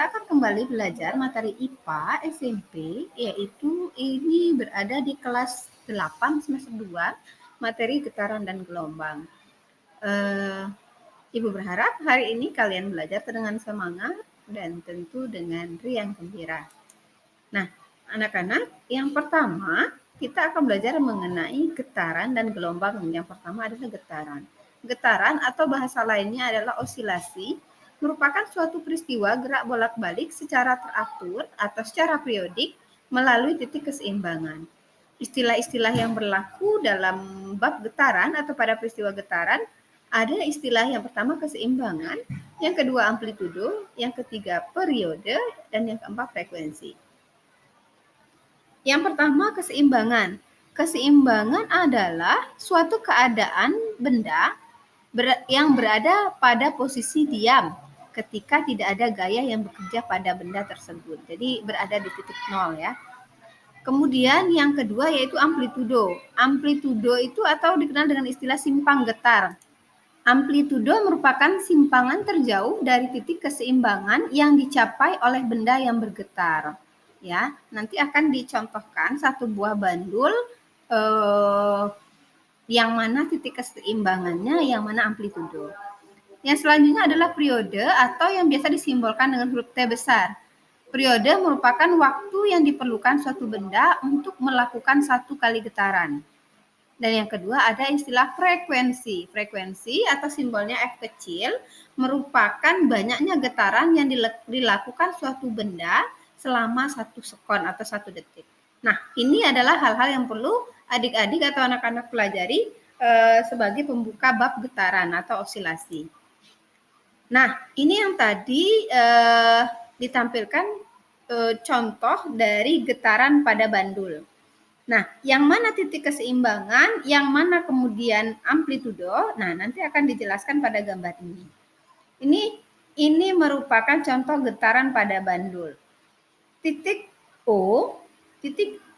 kita akan kembali belajar materi IPA SMP, yaitu ini berada di kelas 8 semester 2, materi getaran dan gelombang. Ibu berharap hari ini kalian belajar dengan semangat dan tentu dengan riang gembira. Nah, anak-anak, yang pertama kita akan belajar mengenai getaran dan gelombang. Yang pertama adalah getaran. Getaran atau bahasa lainnya adalah osilasi, merupakan suatu peristiwa gerak bolak-balik secara teratur atau secara periodik melalui titik keseimbangan. Istilah-istilah yang berlaku dalam bab getaran atau pada peristiwa getaran ada istilah yang pertama keseimbangan, yang kedua amplitudo, yang ketiga periode, dan yang keempat frekuensi. Yang pertama keseimbangan. Keseimbangan adalah suatu keadaan benda yang berada pada posisi diam ketika tidak ada gaya yang bekerja pada benda tersebut. Jadi berada di titik nol ya. Kemudian yang kedua yaitu amplitudo. Amplitudo itu atau dikenal dengan istilah simpang getar. Amplitudo merupakan simpangan terjauh dari titik keseimbangan yang dicapai oleh benda yang bergetar. Ya, nanti akan dicontohkan satu buah bandul yang mana titik keseimbangannya, yang mana amplitudo. Yang selanjutnya adalah periode atau yang biasa disimbolkan dengan huruf T besar. Periode merupakan waktu yang diperlukan suatu benda untuk melakukan satu kali getaran. Dan yang kedua ada istilah frekuensi. Frekuensi atau simbolnya F kecil merupakan banyaknya getaran yang dilakukan suatu benda selama 1 sekon atau 1 detik. Nah, ini adalah hal-hal yang perlu adik-adik atau anak-anak pelajari sebagai pembuka bab getaran atau osilasi. Nah, ini yang tadi ditampilkan contoh dari getaran pada bandul. Nah, yang mana titik keseimbangan, yang mana kemudian amplitudo, nah nanti akan dijelaskan pada gambar ini. Ini merupakan contoh getaran pada bandul. Titik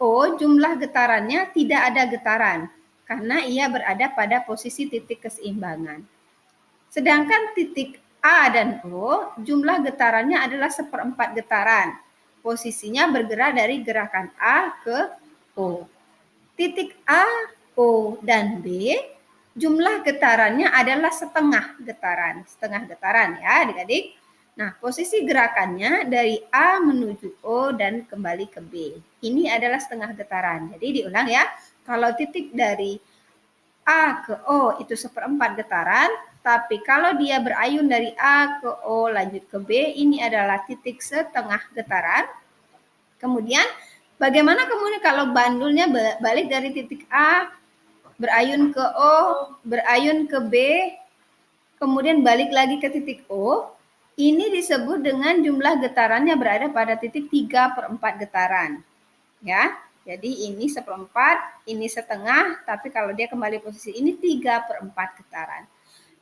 O jumlah getarannya tidak ada getaran karena ia berada pada posisi titik keseimbangan. Sedangkan titik A dan O jumlah getarannya adalah 1/4 getaran. Posisinya bergerak dari gerakan A ke O. Titik A, O, dan B jumlah getarannya adalah setengah getaran ya adik-adik. Nah, posisi gerakannya dari A menuju O dan kembali ke B. Ini adalah setengah getaran. Jadi diulang ya, kalau titik dari A ke O itu 1/4 getaran, tapi kalau dia berayun dari A ke O lanjut ke B, ini adalah titik setengah getaran. Kemudian bagaimana kemudian kalau bandulnya balik dari titik A, berayun ke O, berayun ke B, kemudian balik lagi ke titik O, ini disebut dengan jumlah getarannya berada pada titik 3/4 getaran. Ya, jadi ini 1/4, ini setengah, tapi kalau dia kembali posisi ini 3/4 getaran.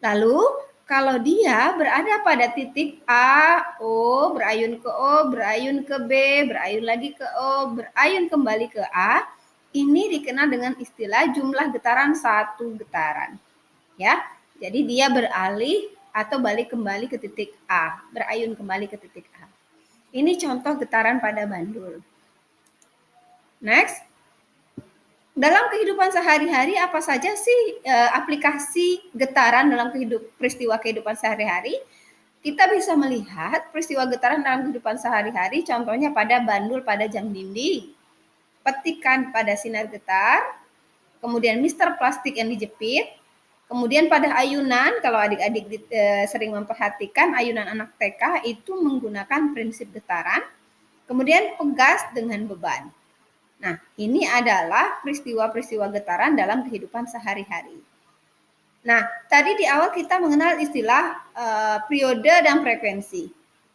Lalu kalau dia berada pada titik A, O, berayun ke O, berayun ke B, berayun lagi ke O, berayun kembali ke A, ini dikenal dengan istilah jumlah getaran 1 getaran. Ya, jadi dia beralih atau balik kembali ke titik A, berayun kembali ke titik A. Ini contoh getaran pada bandul. Next. Dalam kehidupan sehari-hari apa saja sih aplikasi getaran dalam peristiwa kehidupan sehari-hari? Kita bisa melihat peristiwa getaran dalam kehidupan sehari-hari, contohnya pada bandul pada jam dinding, petikan pada sinar getar, kemudian mister plastik yang dijepit, kemudian pada ayunan, kalau adik-adik sering memperhatikan ayunan anak TK itu menggunakan prinsip getaran, kemudian pegas dengan beban. Nah, ini adalah peristiwa-peristiwa getaran dalam kehidupan sehari-hari. Nah, tadi di awal kita mengenal istilah periode dan frekuensi.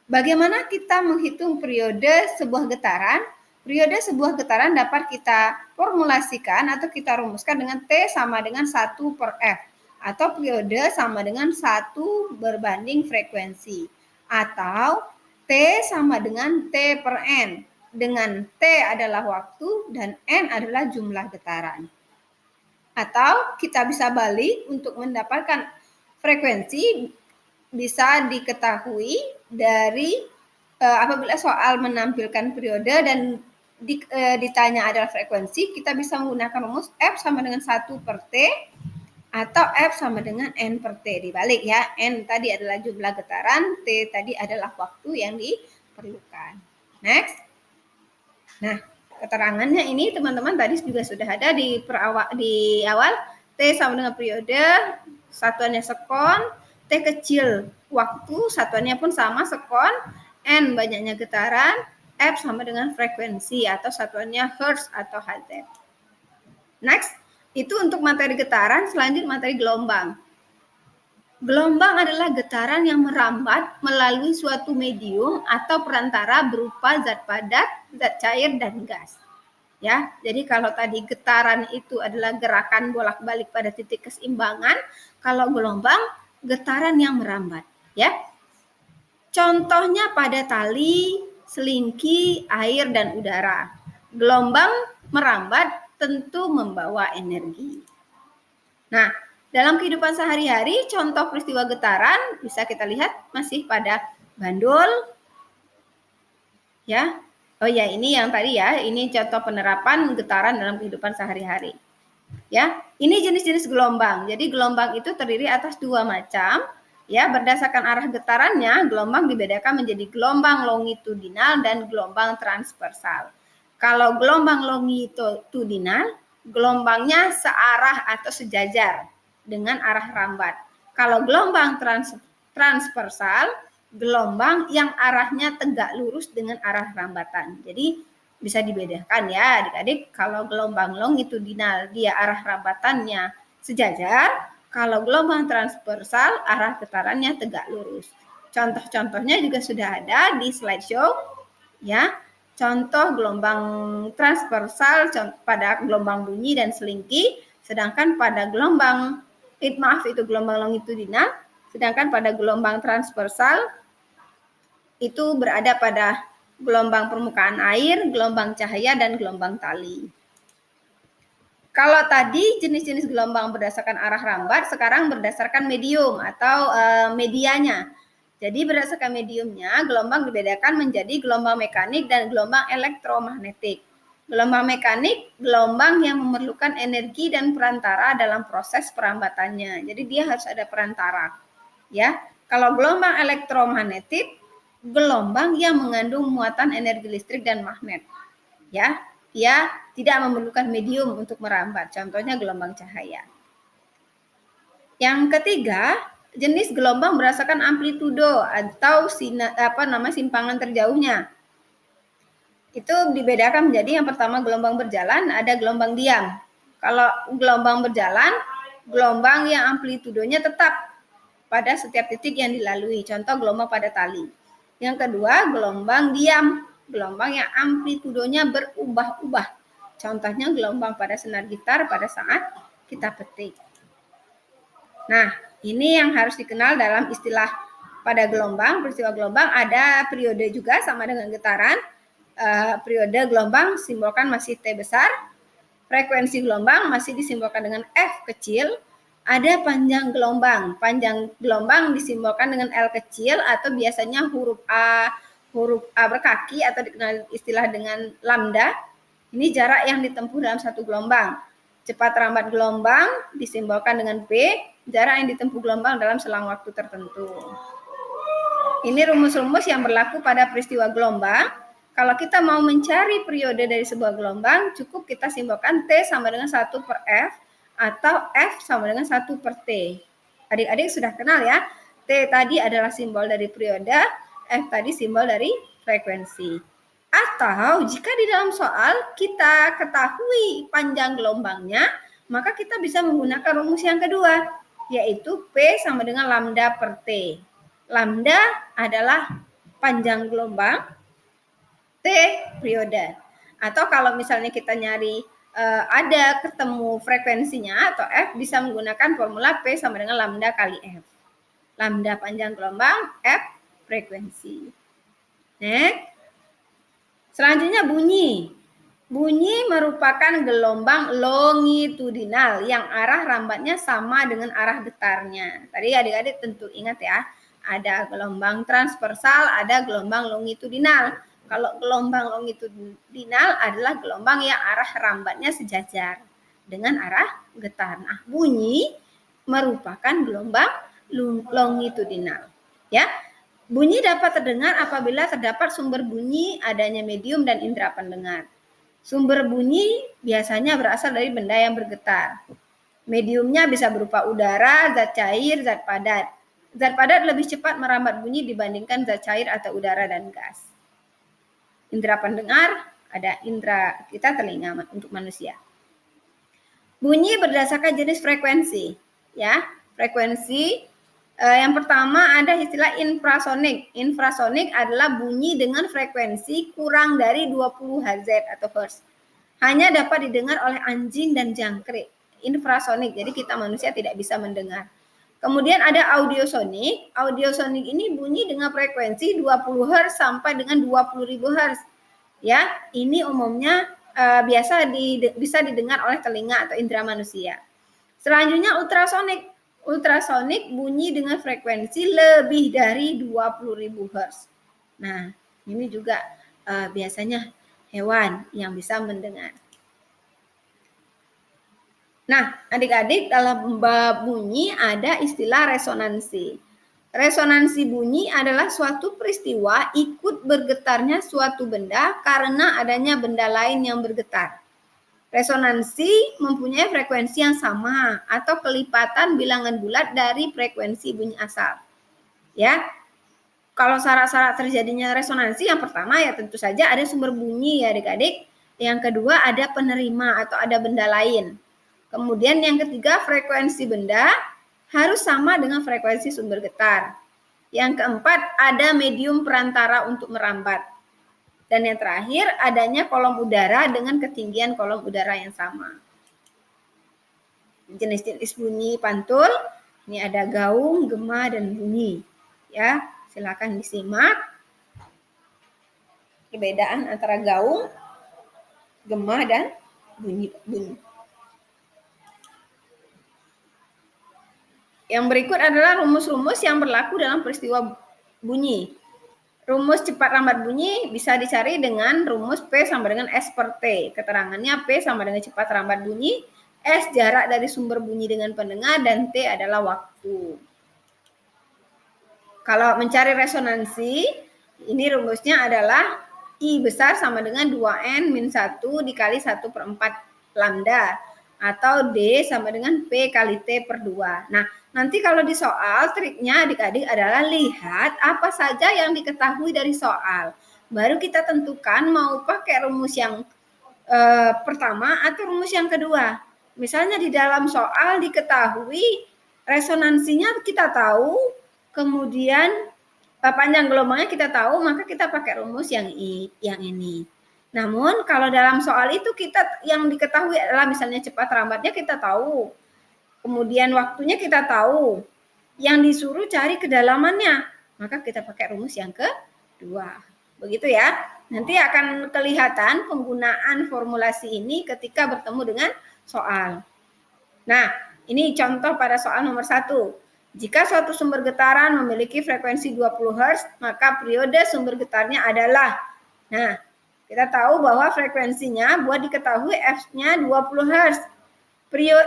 Bagaimana kita menghitung periode sebuah getaran? Periode sebuah getaran dapat kita formulasikan atau kita rumuskan dengan T sama dengan 1/F. Atau periode sama dengan 1 berbanding frekuensi. Atau T sama dengan T/N. Dengan T adalah waktu dan N adalah jumlah getaran. Atau kita bisa balik untuk mendapatkan frekuensi bisa diketahui dari apabila soal menampilkan periode dan ditanya adalah frekuensi, kita bisa menggunakan rumus F sama dengan 1 per T atau F sama dengan N per T. Dibalik ya, N tadi adalah jumlah getaran, T tadi adalah waktu yang diperlukan. Next. Nah, keterangannya ini teman-teman tadi juga sudah ada di awal. T sama dengan periode, satuannya sekon, T kecil waktu, satuannya pun sama sekon, N banyaknya getaran, F sama dengan frekuensi atau satuannya hertz atau Hz. Next, itu untuk materi getaran. Selanjutnya materi gelombang. Gelombang adalah getaran yang merambat melalui suatu medium atau perantara berupa zat padat, zat cair, dan gas. Ya, jadi kalau tadi getaran itu adalah gerakan bolak-balik pada titik keseimbangan, kalau gelombang getaran yang merambat. Ya, contohnya pada tali, selingki, air, dan udara. Gelombang merambat tentu membawa energi. Nah, dalam kehidupan sehari-hari, contoh peristiwa getaran bisa kita lihat masih pada bandul. Ya, oh ya, ini yang tadi ya, ini contoh penerapan getaran dalam kehidupan sehari-hari. Ya, ini jenis-jenis gelombang. Jadi gelombang itu terdiri atas dua macam. Ya, berdasarkan arah getarannya, gelombang dibedakan menjadi gelombang longitudinal dan gelombang transversal. Kalau gelombang longitudinal, gelombangnya searah atau sejajar dengan arah rambat. Kalau gelombang transversal, gelombang yang arahnya tegak lurus dengan arah rambatan. Jadi bisa dibedakan ya adik-adik, kalau gelombang longitudinal dia arah rambatannya sejajar, kalau gelombang transversal arah getarannya tegak lurus. Contoh-contohnya juga sudah ada di slideshow ya. Contoh gelombang transversal pada gelombang bunyi dan selingki, sedangkan pada gelombang itu gelombang longitudinal, sedangkan pada gelombang transversal itu berada pada gelombang permukaan air, gelombang cahaya, dan gelombang tali. Kalau tadi jenis-jenis gelombang berdasarkan arah rambat, sekarang berdasarkan medium atau medianya. Jadi berdasarkan mediumnya, gelombang dibedakan menjadi gelombang mekanik dan gelombang elektromagnetik. Gelombang mekanik, gelombang yang memerlukan energi dan perantara dalam proses perambatannya. Jadi dia harus ada perantara. Ya, kalau gelombang elektromagnetik, gelombang yang mengandung muatan energi listrik dan magnet. Ya, dia tidak memerlukan medium untuk merambat. Contohnya gelombang cahaya. Yang ketiga, jenis gelombang berdasarkan amplitudo atau simpangan terjauhnya. Itu dibedakan menjadi yang pertama gelombang berjalan, ada gelombang diam. Kalau gelombang berjalan, gelombang yang amplitudonya tetap pada setiap titik yang dilalui. Contoh gelombang pada tali. Yang kedua, gelombang diam. Gelombang yang amplitudonya berubah-ubah. Contohnya gelombang pada senar gitar pada saat kita petik. Nah, ini yang harus dikenal dalam istilah pada gelombang, peristiwa gelombang. Ada periode juga sama dengan getaran. Periode gelombang simbolkan masih T besar. Frekuensi gelombang masih disimbolkan dengan F kecil. Ada panjang gelombang. Panjang gelombang disimbolkan dengan L kecil atau biasanya huruf A berkaki atau dikenal istilah dengan lambda. Ini jarak yang ditempuh dalam satu gelombang. Cepat rambat gelombang disimbolkan dengan P, jarak yang ditempuh gelombang dalam selang waktu tertentu. Ini rumus-rumus yang berlaku pada peristiwa gelombang. Kalau kita mau mencari periode dari sebuah gelombang, cukup kita simbolkan T sama dengan 1 per F atau F sama dengan 1 per T. Adik-adik sudah kenal ya, T tadi adalah simbol dari periode, F tadi simbol dari frekuensi. Atau jika di dalam soal kita ketahui panjang gelombangnya, maka kita bisa menggunakan rumus yang kedua, yaitu P sama dengan lambda per T. Lambda adalah panjang gelombang, T periode. Atau kalau misalnya kita nyari ada ketemu frekuensinya atau F, bisa menggunakan formula P sama dengan lambda kali F. Lambda panjang gelombang, F frekuensi. Selanjutnya bunyi. Bunyi merupakan gelombang longitudinal yang arah rambatnya sama dengan arah getarnya. Tadi adik-adik tentu ingat ya, Ada gelombang transversal, ada gelombang longitudinal. Kalau gelombang longitudinal adalah gelombang yang arah rambatnya sejajar dengan arah getar. Nah, bunyi merupakan gelombang longitudinal. Ya, bunyi dapat terdengar apabila terdapat sumber bunyi, adanya medium dan indera pendengar. Sumber bunyi biasanya berasal dari benda yang bergetar. Mediumnya bisa berupa udara, zat cair, zat padat. Zat padat lebih cepat merambat bunyi dibandingkan zat cair atau udara dan gas. Indera pendengar, ada indera kita telinga untuk manusia. Bunyi berdasarkan jenis frekuensi. Ya, frekuensi yang pertama ada istilah infrasonik. Infrasonik adalah bunyi dengan frekuensi kurang dari 20 Hz atau Hz. Hanya dapat didengar oleh anjing dan jangkrik. Infrasonik, jadi kita manusia tidak bisa mendengar. Kemudian ada audiosonik. Audiosonik ini bunyi dengan frekuensi 20 Hz sampai dengan 20.000 Hz. Ya, ini umumnya biasa bisa didengar oleh telinga atau indera manusia. Selanjutnya ultrasonik. Ultrasonik bunyi dengan frekuensi lebih dari 20.000 Hz. Nah, ini juga biasanya hewan yang bisa mendengar. Nah, adik-adik, dalam bab bunyi ada istilah resonansi. Resonansi bunyi adalah suatu peristiwa ikut bergetarnya suatu benda karena adanya benda lain yang bergetar. Resonansi mempunyai frekuensi yang sama atau kelipatan bilangan bulat dari frekuensi bunyi asal. Ya, kalau syarat-syarat terjadinya resonansi, yang pertama ya tentu saja ada sumber bunyi ya adik-adik. Yang kedua ada penerima atau ada benda lain. Kemudian yang ketiga frekuensi benda harus sama dengan frekuensi sumber getar. Yang keempat ada medium perantara untuk merambat. Dan yang terakhir, adanya kolom udara dengan ketinggian kolom udara yang sama. Jenis-jenis bunyi pantul, ini ada gaung, gema, dan bunyi. Ya, silakan disimak. Perbedaan antara gaung, gema, dan bunyi. Yang berikut adalah rumus-rumus yang berlaku dalam peristiwa bunyi. Rumus cepat lambat bunyi bisa dicari dengan rumus P sama dengan S per T. Keterangannya P sama dengan cepat lambat bunyi, S jarak dari sumber bunyi dengan pendengar, dan T adalah waktu. Kalau mencari resonansi, ini rumusnya adalah I besar sama dengan 2N-1 dikali 1/4 lambda. Atau D sama dengan P kali T per 2. Nah, nanti kalau di soal, triknya adik-adik adalah lihat apa saja yang diketahui dari soal. Baru kita tentukan mau pakai rumus yang pertama atau rumus yang kedua. Misalnya di dalam soal diketahui resonansinya kita tahu, kemudian panjang gelombangnya kita tahu, maka kita pakai rumus yang ini. Namun kalau dalam soal itu kita yang diketahui adalah misalnya cepat lambatnya kita tahu. Kemudian waktunya kita tahu. Yang disuruh cari kedalamannya. Maka kita pakai rumus yang kedua. Begitu ya. Nanti akan kelihatan penggunaan formulasi ini ketika bertemu dengan soal. Nah, ini contoh pada soal nomor 1. Jika suatu sumber getaran memiliki frekuensi 20 Hz, maka periode sumber getarnya adalah. Nah, kita tahu bahwa frekuensinya buat diketahui F-nya 20 Hz.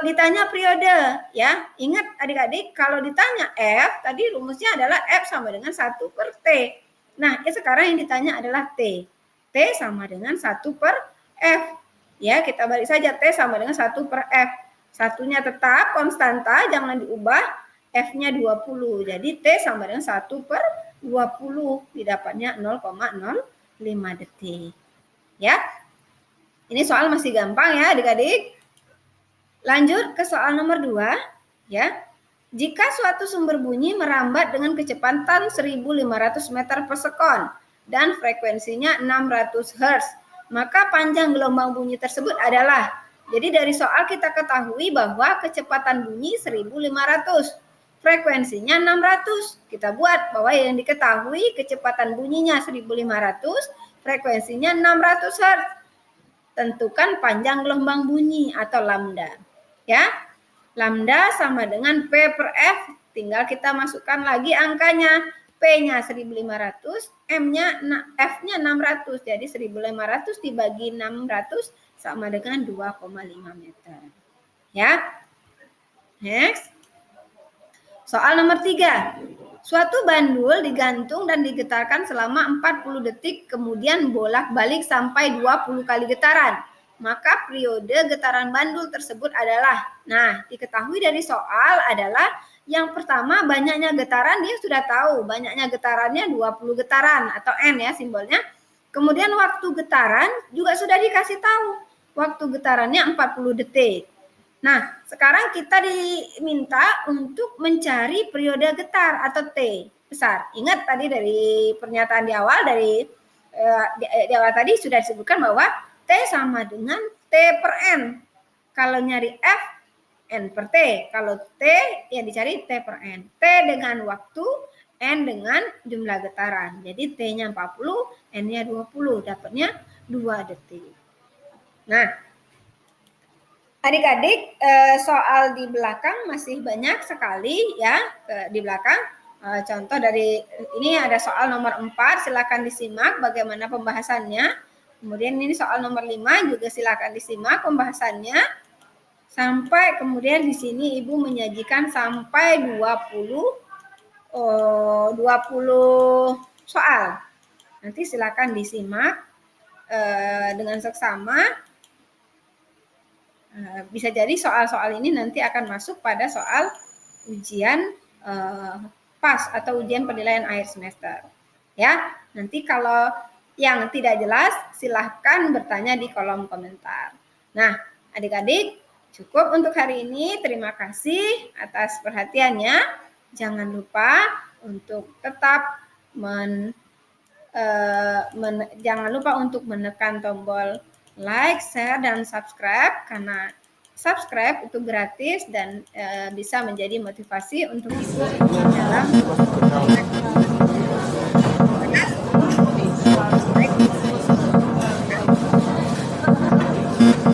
Ditanya periode, ya. Ingat adik-adik, kalau ditanya F, tadi rumusnya adalah F sama dengan 1 per T. Nah, sekarang yang ditanya adalah T. T sama dengan 1 per F. Ya, kita balik saja T sama dengan 1 per F. Satunya tetap konstanta, jangan diubah. F-nya 20. Jadi T sama dengan 1 per 20. Didapatnya 0,05 detik. Ya, ini soal masih gampang ya adik-adik. Lanjut ke soal nomor 2. Ya, jika suatu sumber bunyi merambat dengan kecepatan 1.500 meter per sekon dan frekuensinya 600 Hz, maka panjang gelombang bunyi tersebut adalah. Jadi dari soal kita ketahui bahwa kecepatan bunyi 1.500, frekuensinya 600. Kita buat bahwa yang diketahui kecepatan bunyinya 1.500, frekuensinya 600 Hz. Tentukan panjang gelombang bunyi atau lambda. Ya, lambda sama dengan P per F tinggal kita masukkan lagi angkanya. P-nya 1.500, F-nya 600. Jadi 1.500 dibagi 600 sama dengan 2,5 meter. Ya. Next. Soal nomor 3. Suatu bandul digantung dan digetarkan selama 40 detik, kemudian bolak-balik sampai 20 kali getaran. Maka periode getaran bandul tersebut adalah, nah diketahui dari soal adalah yang pertama banyaknya getaran, dia sudah tahu banyaknya getarannya 20 getaran atau N ya simbolnya. Kemudian waktu getaran juga sudah dikasih tahu, waktu getarannya 40 detik. Nah, sekarang kita diminta untuk mencari periode getar atau T besar. Ingat tadi dari pernyataan di awal, di awal tadi sudah disebutkan bahwa T sama dengan T per N. Kalau nyari F, N per T. Kalau T, yang dicari T per N. T dengan waktu, N dengan jumlah getaran. Jadi T-nya 40, N-nya 20. Dapatnya 2 detik. Nah, adik-adik, soal di belakang masih banyak sekali ya di belakang. Contoh dari ini ada soal nomor 4, silakan disimak bagaimana pembahasannya. Kemudian ini soal nomor 5 juga silakan disimak pembahasannya. Sampai kemudian di sini Ibu menyajikan sampai 20 soal. Nanti silakan disimak dengan seksama. Bisa jadi soal-soal ini nanti akan masuk pada soal ujian PAS atau ujian penilaian akhir semester. Ya, nanti kalau yang tidak jelas silahkan bertanya di kolom komentar. Nah, adik-adik cukup untuk hari ini. Terima kasih atas perhatiannya. Jangan lupa untuk tetap jangan lupa untuk menekan tombol like, share, dan subscribe karena subscribe itu gratis dan bisa menjadi motivasi untuk Ibu dalam